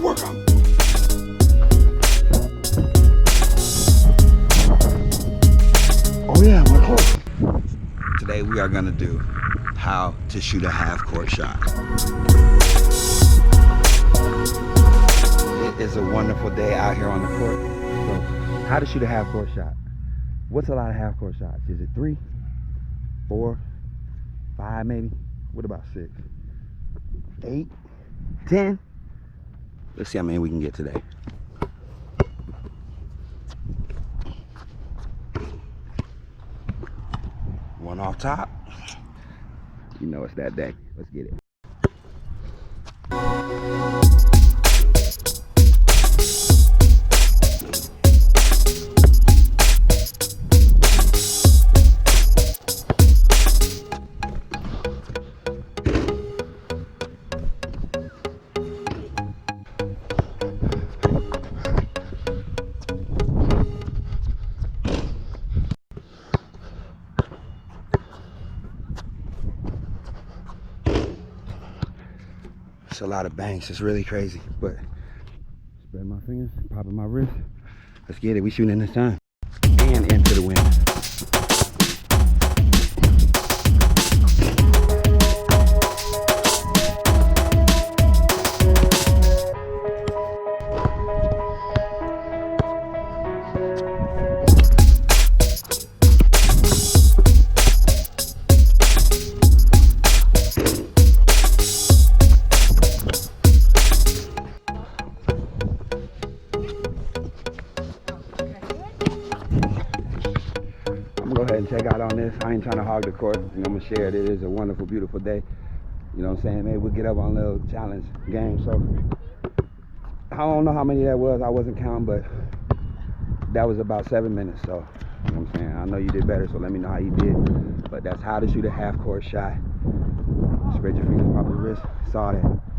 work on. Oh yeah, we're close. Today we are gonna do how to shoot a half-court shot. It is a wonderful day out here on the court. So, how to shoot a half-court shot. What's a lot of half-court shots? Is it 3, 4, 5 maybe? What about 6, 8, 10? Let's see how many we can get today. One off top. You know it's that day. Let's get it. It's a lot of banks. It's really crazy, but spread my fingers, popping my wrist. Let's get it. We shooting this time and into the wind. Go ahead and check out on this. I ain't trying to hog the court, and I'm gonna share it. It is a wonderful, beautiful day. You know what I'm saying? Maybe we'll get up on a little challenge game. So I don't know how many that was. I wasn't counting, but that was about 7 minutes. So you know what I'm saying? I know you did better, so let me know how you did. But that's how to shoot a half-court shot. Spread your fingers, pop your wrist. Saw that.